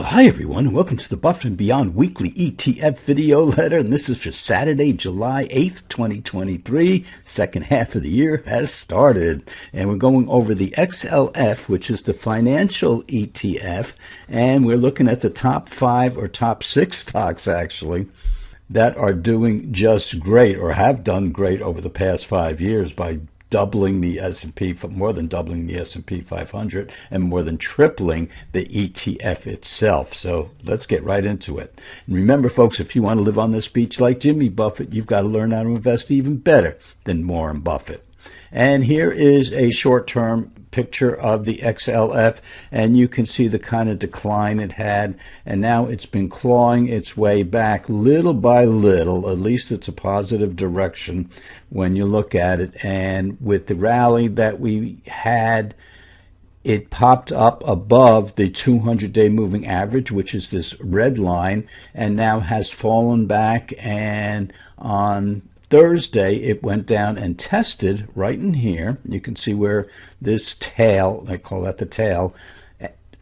Well, hi everyone, and welcome to the Buffett and Beyond weekly ETF video letter, and this is for Saturday, July 8th, 2023. Second half of the year has started, and we're going over the XLF, which is the financial ETF, and we're looking at the top 5 or top 6 stocks, actually, that are doing just great or have done great over the past 5 years by doubling the S&P, more than doubling the S&P 500, and more than tripling the ETF itself. So let's get right into it. And remember, folks, if you want to live on this beach like Jimmy Buffett, you've got to learn how to invest even better than Warren Buffett. And here is a short-term picture of the XLF, and you can see the kind of decline it had, and now it's been clawing its way back little by little. At least it's a positive direction when you look at it. And with the rally that we had, it popped up above the 200-day moving average, which is this red line, and now has fallen back, and on Thursday, it went down and tested right in here. You can see where this tail, I call that the tail,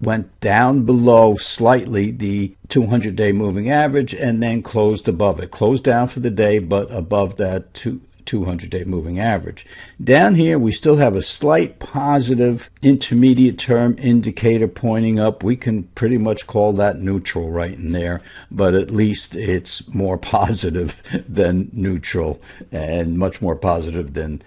went down below slightly the 200-day moving average and then closed above it. Closed down for the day, but above that 200-day moving average. Down here, we still have a slight positive intermediate term indicator pointing up. We can pretty much call that neutral right in there, but at least it's more positive than neutral and much more positive than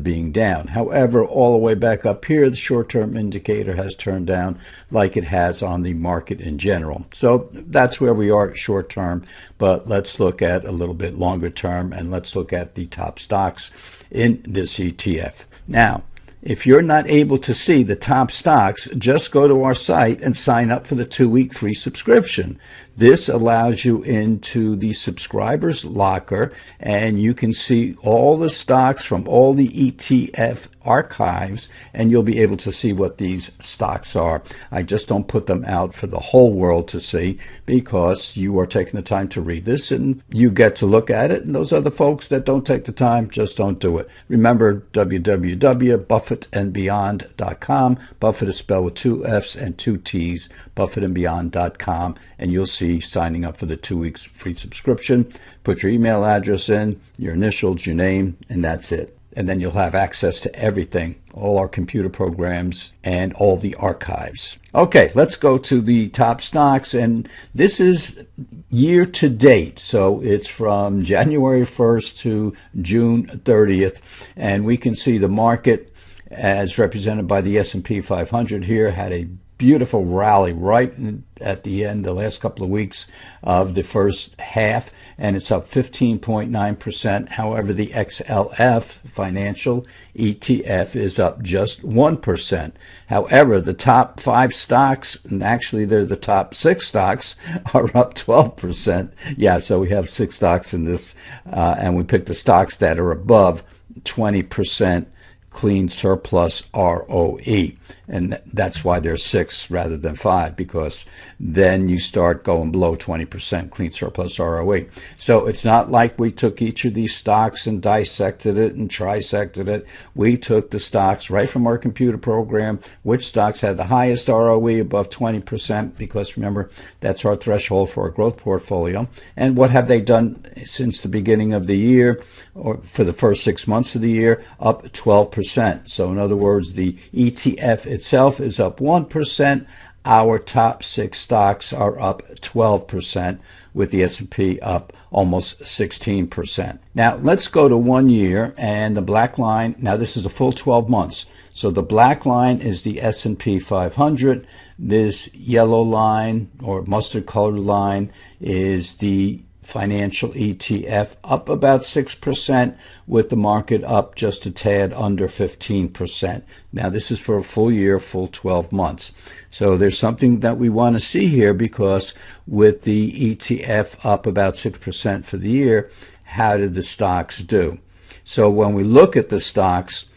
being down. However, all the way back up here, the short-term indicator has turned down like it has on the market in general. So that's where we are short-term, but let's look at a little bit longer term, and let's look at the top stocks in this ETF. Now, if you're not able to see the top stocks, just go to our site and sign up for the 2-week free subscription. This allows you into the subscribers locker, and you can see all the stocks from all the ETF archives, and you'll be able to see what these stocks are. I just don't put them out for the whole world to see because you are taking the time to read this and you get to look at it, and those other folks that don't take the time just don't do it. Remember, www.buffettandbeyond.com. Buffett is spelled with 2 F's and 2 T's, buffettandbeyond.com, and you'll see signing up for the 2 weeks free subscription. Put your email address in, your initials, your name, and that's it. And then you'll have access to everything, all our computer programs and all the archives. Okay, let's go to the top stocks, and this is year to date. So it's from January 1st to June 30th, and we can see the market as represented by the S&P 500 here had a beautiful rally right at the end, the last couple of weeks of the first half, and it's up 15.9%. However, the XLF Financial ETF is up just 1%. However, the top 5 stocks, and actually they're the top 6 stocks, are up 12%. Yeah, so we have 6 stocks in this, and we picked the stocks that are above 20% clean surplus ROE, and that's why there's 6 rather than 5, because then you start going below 20% clean surplus ROE. So it's not like we took each of these stocks and dissected it and trisected it. We took the stocks right from our computer program, which stocks had the highest ROE above 20%, because remember, that's our threshold for our growth portfolio. And what have they done since the beginning of the year, or for the first 6 months of the year? Up 12%. So in other words, the ETF itself is up 1%. Our top 6 stocks are up 12%, with the S&P up almost 16%. Now let's go to 1 year, and the black line, now this is a full 12 months. So the black line is the S&P 500. This yellow line or mustard colored line is the financial ETF, up about 6%, with the market up just a tad under 15%. Now this is for a full year, full 12 months. So there's something that we want to see here, because with the ETF up about 6% for the year, how did the stocks do? So when we look at the stocks,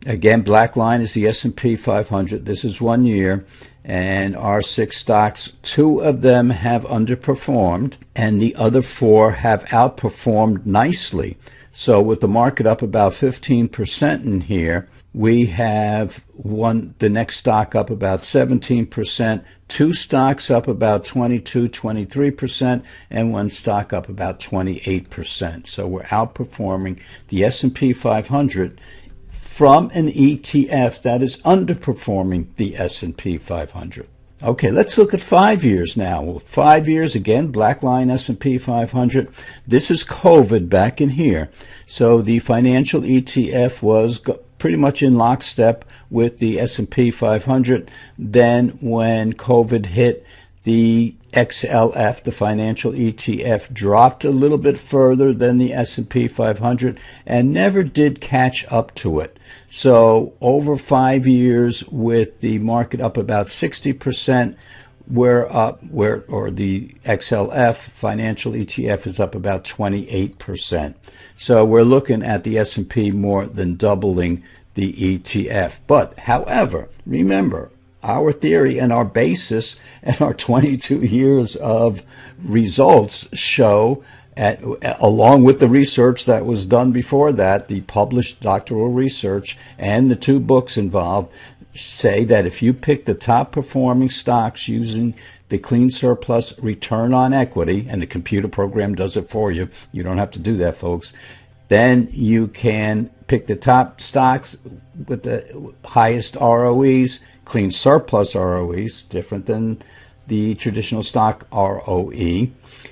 again, black line is the S&P 500. This is 1 year. And our 6 stocks, 2 of them have underperformed, and the other 4 have outperformed nicely. So with the market up about 15% in here, we have the next stock up about 17%, two stocks up about 22, 23%, and one stock up about 28%. So we're outperforming the S&P 500 from an ETF that is underperforming the S&P 500. Okay, let's look at 5 years now. Well, 5 years, again, black line S&P 500. This is COVID back in here. So the financial ETF was pretty much in lockstep with the S&P 500. Then when COVID hit, the XLF, the financial ETF, dropped a little bit further than the S&P 500 and never did catch up to it. So over 5 years, with the market up about 60%, we're up, or the XLF financial ETF is up about 28%. So we're looking at the S&P more than doubling the ETF. But however, remember, our theory and our basis and our 22 years of results show, along with the research that was done before that, the published doctoral research and the two books involved, say that if you pick the top performing stocks using the clean surplus return on equity, and the computer program does it for you, you don't have to do that, folks, then you can pick the top stocks with the highest ROEs, clean surplus ROEs, different than the traditional stock ROE,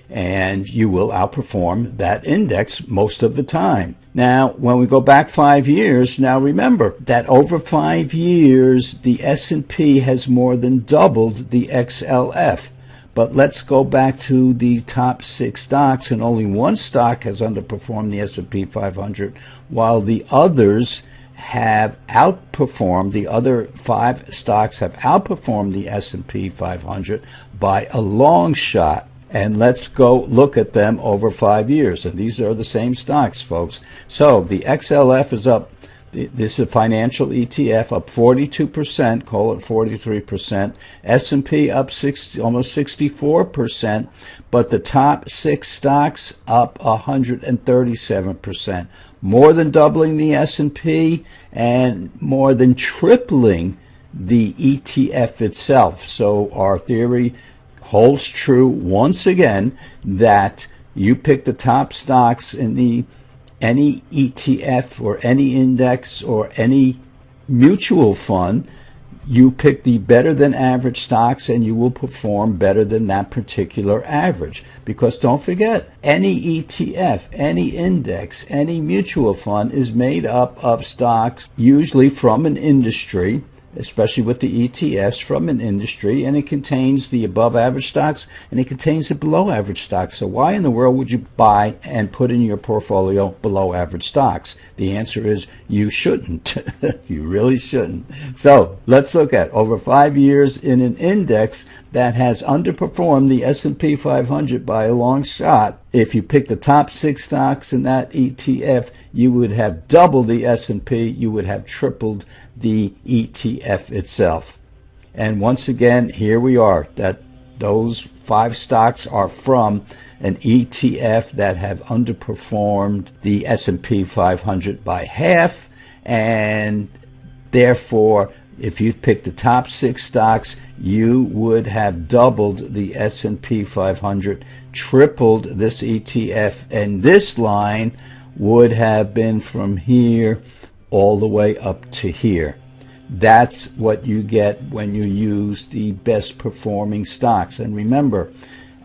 and you will outperform that index most of the time. Now, when we go back 5 years, now remember that over 5 years, the S&P has more than doubled the XLF. But let's go back to the top 6 stocks, and only one stock has underperformed the S&P 500, while the others have outperformed, the other 5 stocks have outperformed the S&P 500 by a long shot. And let's go look at them over 5 years. And these are the same stocks, folks. So the XLF is up. This is a financial ETF, up 42%, call it 43%. S&P up almost 64%, but the top 6 stocks up 137%, more than doubling the S&P and more than tripling the ETF itself. So our theory holds true once again that you pick the top stocks in any ETF or any index or any mutual fund, you pick the better than average stocks and you will perform better than that particular average. Because don't forget, any ETF, any index, any mutual fund is made up of stocks usually from an industry, especially with the ETFs, from an industry, and it contains the above average stocks and it contains the below average stocks. So why in the world would you buy and put in your portfolio below average stocks? The answer is you shouldn't. You really shouldn't. So let's look at over 5 years in an index that has underperformed the S&P 500 by a long shot. If you pick the top 6 stocks in that ETF, you would have doubled the S&P, you would have tripled the ETF itself. And once again, here we are, that those 5 stocks are from an ETF that have underperformed the S&P 500 by half, and therefore, if you pick the top 6 stocks, you would have doubled the S&P 500, tripled this ETF, and this line would have been from here all the way up to here. That's what you get when you use the best performing stocks. And remember,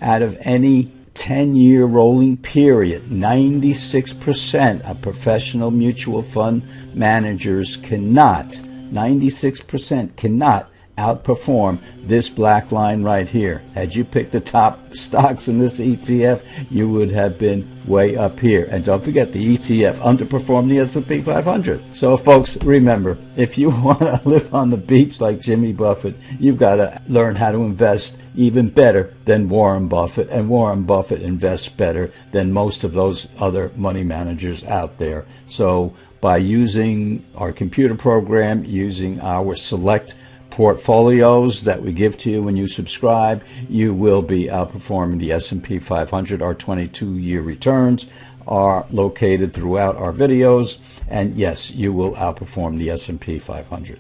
out of any 10-year rolling period, 96% of professional mutual fund managers cannot, 96% cannot outperform this black line right here. Had you picked the top stocks in this ETF, you would have been way up here. And don't forget, the ETF underperformed the S&P 500. So folks, remember, if you want to live on the beach like Jimmy Buffett, you've got to learn how to invest even better than Warren Buffett. And Warren Buffett invests better than most of those other money managers out there. So by using our computer program, using our select portfolios that we give to you when you subscribe, you will be outperforming the S&P 500, our 22-year returns are located throughout our videos, and yes, you will outperform the S&P 500.